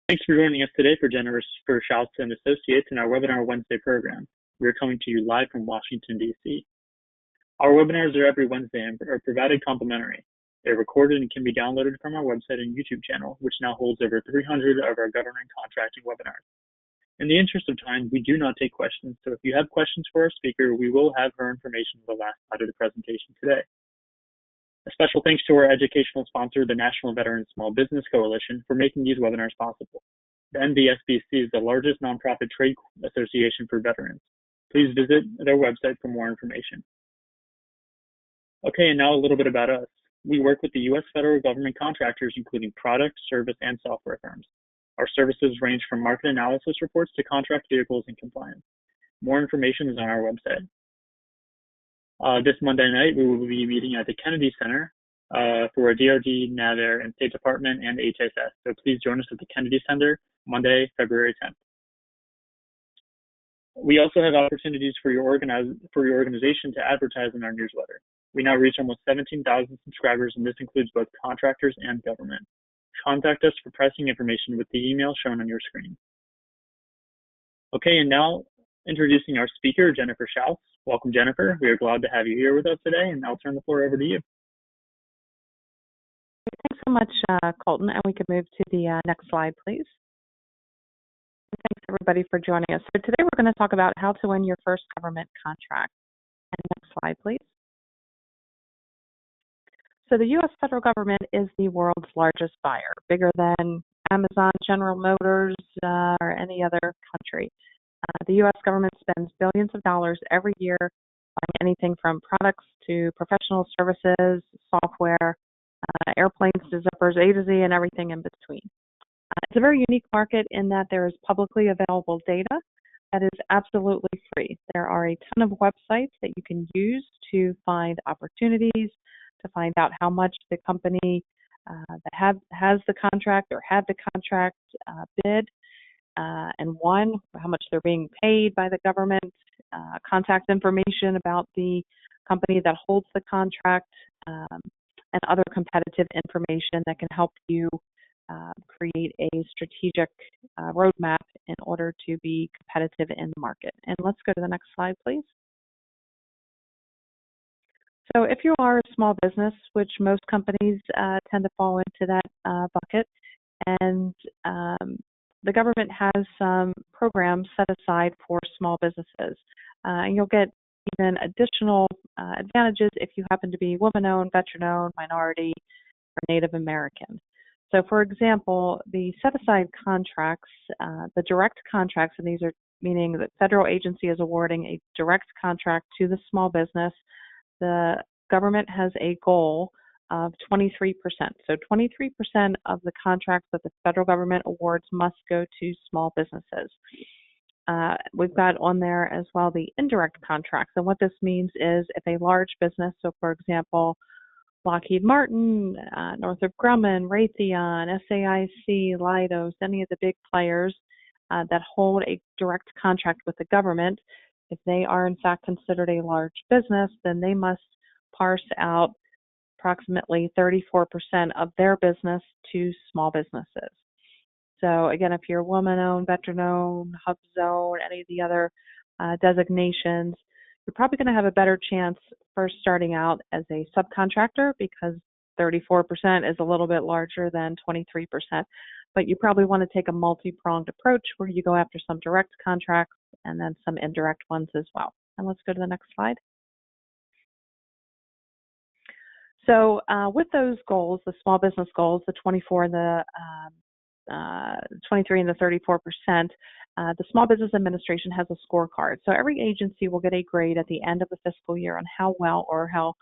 Thanks for joining us today for Jennifer Schultz and Associates in our Webinar Wednesday program. We are coming to you live from Washington, D.C. Our webinars are every Wednesday and are provided complimentary. They're recorded and can be downloaded from our website and YouTube channel, which now holds over 300 of our government contracting webinars. In the interest of time, we do not take questions, so if you have questions for our speaker, we will have her information on the last slide of the presentation today. A special thanks to our educational sponsor, the National Veteran Small Business Coalition, for making these webinars possible. The NVSBC is the largest nonprofit trade association for veterans. Please visit their website for more information. Okay, and now a little bit about us. We work with the U.S. federal government contractors, including product, service, and software firms. Our services range from market analysis reports to contract vehicles and compliance. More information is on our website. This Monday night, we will be meeting at the Kennedy Center for a DRD, NAVAIR, and State Department and HSS. So please join us at the Kennedy Center Monday, February 10th. We also have opportunities for your organization to advertise in our newsletter. We now reach almost 17,000 subscribers, and this includes both contractors and government. Contact us for pricing information with the email shown on your screen. Okay, and now introducing our speaker, Jennifer Schultz. Welcome, Jennifer. We are glad to have you here with us today, and I'll turn the floor over to you. Thanks so much, Colton, and we can move to the next slide, please. Thanks, everybody, for joining us. So today we're going to talk about how to win your first government contract. And next slide, please. So the U.S. federal government is the world's largest buyer, bigger than Amazon, General Motors, or any other country. The U.S. government spends billions of dollars every year buying anything from products to professional services, software, airplanes to zippers, A to Z, and everything in between. It's a very unique market in that there is publicly available data that is absolutely free. There are a ton of websites that you can use to find opportunities, to find out how much the company that has the contract or had the contract bid and won, how much they're being paid by the government, contact information about the company that holds the contract, and other competitive information that can help you create a strategic roadmap in order to be competitive in the market. And let's go to the next slide, please. So if you are a small business, which most companies tend to fall into that bucket, and the government has some programs set aside for small businesses, and you'll get even additional advantages if you happen to be woman-owned, veteran-owned, minority, or Native American. So for example, the set-aside contracts, the direct contracts, and these are meaning that federal agency is awarding a direct contract to the small business. The government has a goal of 23%. So 23% of the contracts that the federal government awards must go to small businesses. We've got on there as well the indirect contracts. And what this means is if a large business, so for example, Lockheed Martin, Northrop Grumman, Raytheon, SAIC, Leidos, any of the big players that hold a direct contract with the government, if they are in fact considered a large business, then they must parse out approximately 34% of their business to small businesses. So again, if you're woman-owned, veteran-owned, HUB-zone, any of the other designations, you're probably going to have a better chance first starting out as a subcontractor because 34% is a little bit larger than 23%. But you probably want to take a multi-pronged approach where you go after some direct contracts and then some indirect ones as well. And let's go to the next slide. So with those goals, the small business goals, the 24 and the 23 and the 34%, the Small Business Administration has a scorecard. So every agency will get a grade at the end of the fiscal year on how well or how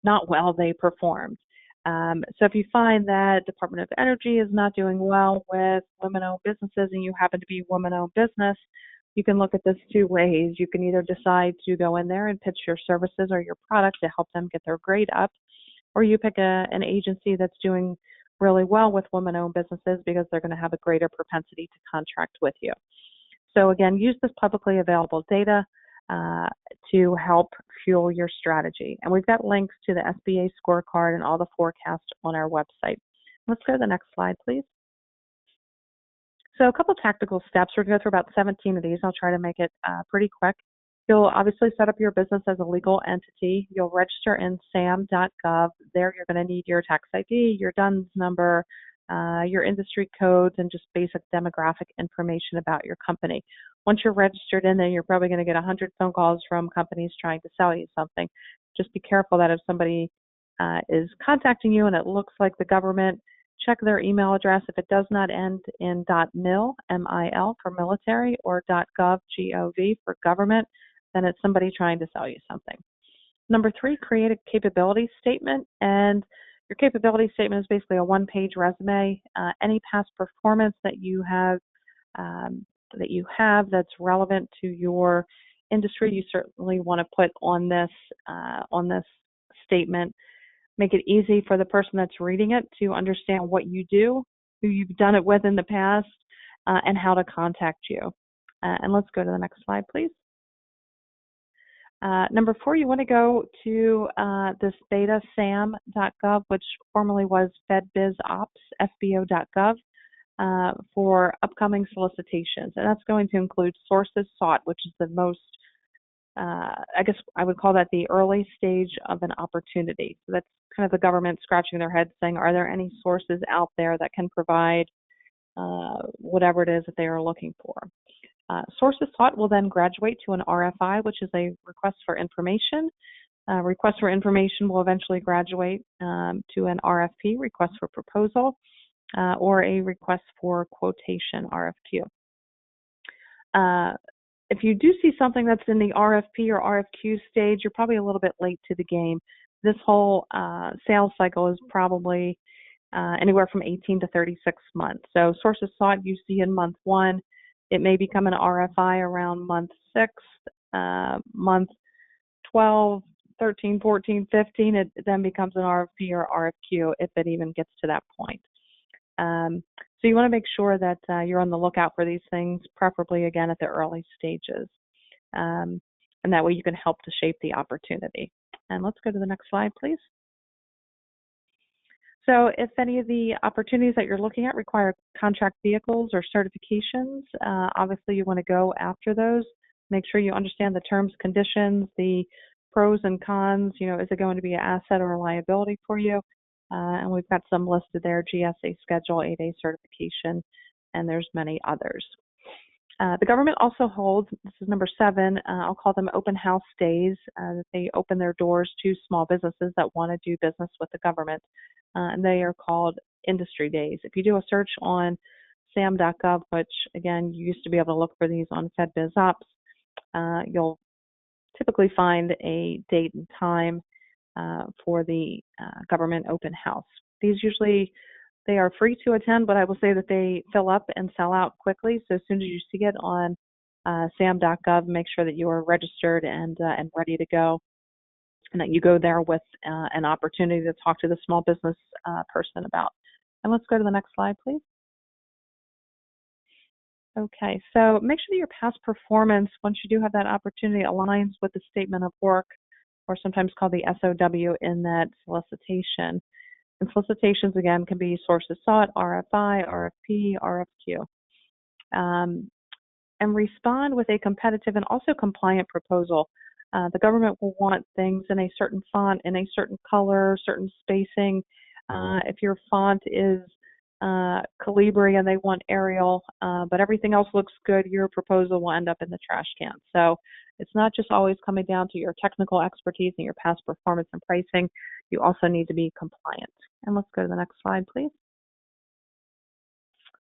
not well they performed. So if you find that Department of Energy is not doing well with women-owned businesses and you happen to be a woman-owned business, you can look at this two ways. You can either decide to go in there and pitch your services or your products to help them get their grade up, or you pick an agency that's doing really well with women-owned businesses because they're going to have a greater propensity to contract with you. So again, use this publicly available data to help fuel your strategy. And we've got links to the SBA scorecard and all the forecasts on our website. Let's go to the next slide, please. So a couple tactical steps. We're going to go through about 17 of these. I'll try to make it pretty quick. You'll obviously set up your business as a legal entity. You'll register in sam.gov. There you're going to need your tax ID, your DUNS number, your industry codes, and just basic demographic information about your company. Once you're registered in there, you're probably going to get 100 phone calls from companies trying to sell you something. Just be careful that if somebody is contacting you and it looks like the government, check their email address. If it does not end in .mil, M-I-L for military, or .gov, G-O-V for government, then it's somebody trying to sell you something. Number 3, create a capability statement. And your capability statement is basically a one-page resume. Any past performance that you have that's relevant to your industry, you certainly want to put on this statement. Make it easy for the person that's reading it to understand what you do, who you've done it with in the past, and how to contact you. And let's go to the next slide, please. Number 4, you want to go to this beta sam.gov, which formerly was FedBizOps, fbo.gov, for upcoming solicitations. And that's going to include sources sought, which is the most, I guess I would call that the early stage of an opportunity. So that's kind of the government scratching their head saying, are there any sources out there that can provide whatever it is that they are looking for? Sources sought will then graduate to an RFI, which is a request for information. Request for information will eventually graduate to an RFP, request for proposal, or a request for quotation, RFQ. If you do see something that's in the RFP or RFQ stage, you're probably a little bit late to the game. This whole sales cycle is probably anywhere from 18 to 36 months. So sources sought you see in month 1. It may become an RFI around month 6, month 12, 13, 14, 15. It then becomes an RFP or RFQ if it even gets to that point. So you want to make sure that you're on the lookout for these things, preferably again at the early stages. And that way you can help to shape the opportunity. And let's go to the next slide, please. So if any of the opportunities that you're looking at require contract vehicles or certifications, obviously you want to go after those. Make sure you understand the terms, conditions, the pros and cons. You know, is it going to be an asset or a liability for you? And we've got some listed there: GSA schedule, 8A certification, and there's many others. The government also holds, this is number 7, I'll call them open house days. They open their doors to small businesses that want to do business with the government. And they are called industry days. If you do a search on sam.gov, which again, you used to be able to look for these on FedBizOps, you'll typically find a date and time for the government open house. These usually, they are free to attend, but I will say that they fill up and sell out quickly. So as soon as you see it on sam.gov, make sure that you are registered and ready to go, and that you go there with an opportunity to talk to the small business person about. And let's go to the next slide, please. Okay, so make sure that your past performance, once you do have that opportunity, aligns with the statement of work, or sometimes called the SOW, in that solicitation. And solicitations, again, can be sources sought, RFI, RFP, RFQ. And respond with a competitive and also compliant proposal. The government will want things in a certain font, in a certain color, certain spacing. If your font is Calibri and they want Arial, but everything else looks good, your proposal will end up in the trash can. So it's not just always coming down to your technical expertise and your past performance and pricing. You also need to be compliant. And let's go to the next slide, please.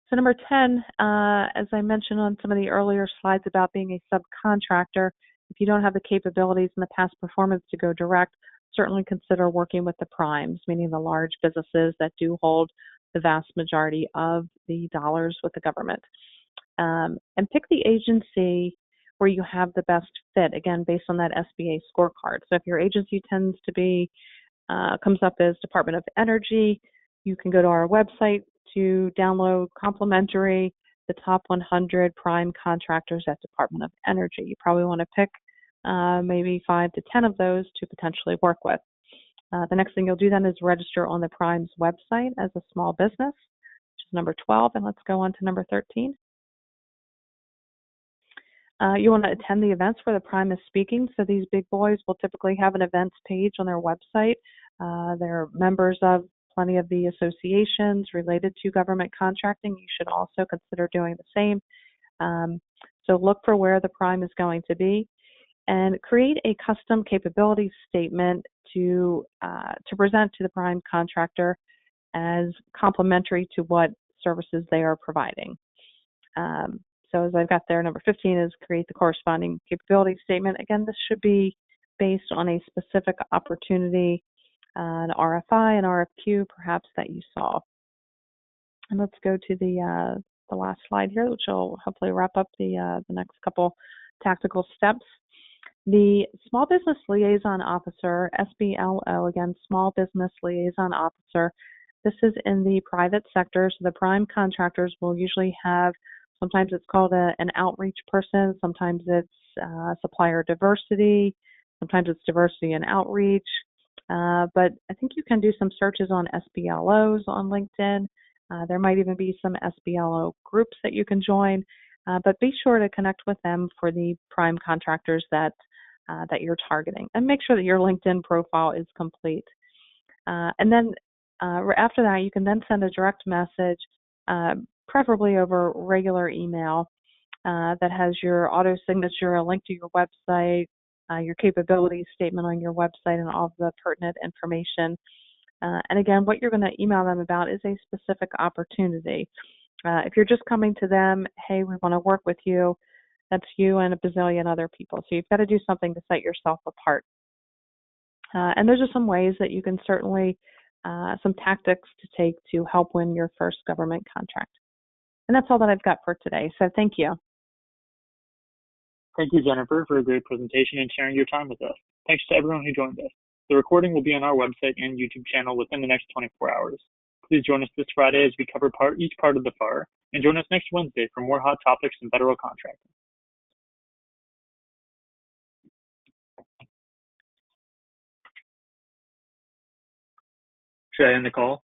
So number 10, as I mentioned on some of the earlier slides about being a subcontractor, if you don't have the capabilities and the past performance to go direct, certainly consider working with the primes, meaning the large businesses that do hold the vast majority of the dollars with the government. And pick the agency where you have the best fit, again, based on that SBA scorecard. So if your agency tends to be, comes up as Department of Energy, you can go to our website to download complimentary the top 100 prime contractors at Department of Energy. You probably want to pick maybe 5 to 10 of those to potentially work with. The next thing you'll do then is register on the prime's website as a small business. number 12, and let's go on to number 13. You want to attend the events where the prime is speaking. So these big boys will typically have an events page on their website. They're members of plenty of the associations related to government contracting. You should also consider doing the same. So look for where the prime is going to be and create a custom capability statement to present to the prime contractor as complementary to what services they are providing. So as I've got there, number 15 is create the corresponding capability statement. Again, this should be based on a specific opportunity, an RFI, an RFQ, perhaps that you saw. And let's go to the last slide here, which will hopefully wrap up the next couple tactical steps. The Small Business Liaison Officer, SBLO, again, Small Business Liaison Officer. This is in the private sector, so the prime contractors will usually have, sometimes it's called an outreach person, sometimes it's supplier diversity, sometimes it's diversity and outreach. But I think you can do some searches on SBLOs on LinkedIn. There might even be some SBLO groups that you can join, but be sure to connect with them for the prime contractors that you're targeting, and make sure that your LinkedIn profile is complete. And then after that, you can then send a direct message, preferably over regular email, that has your auto signature, a link to your website, your capabilities statement on your website, and all of the pertinent information. And again, what you're going to email them about is a specific opportunity. If you're just coming to them, hey, we want to work with you, that's you and a bazillion other people. So you've got to do something to set yourself apart. And those are some ways that you can certainly, some tactics to take to help win your first government contract. And that's all that I've got for today. So thank you. Thank you, Jennifer, for a great presentation and sharing your time with us. Thanks to everyone who joined us. The recording will be on our website and YouTube channel within the next 24 hours. Please join us this Friday as we cover each part of the FAR, and join us next Wednesday for more hot topics in federal contracting. Should I end the call?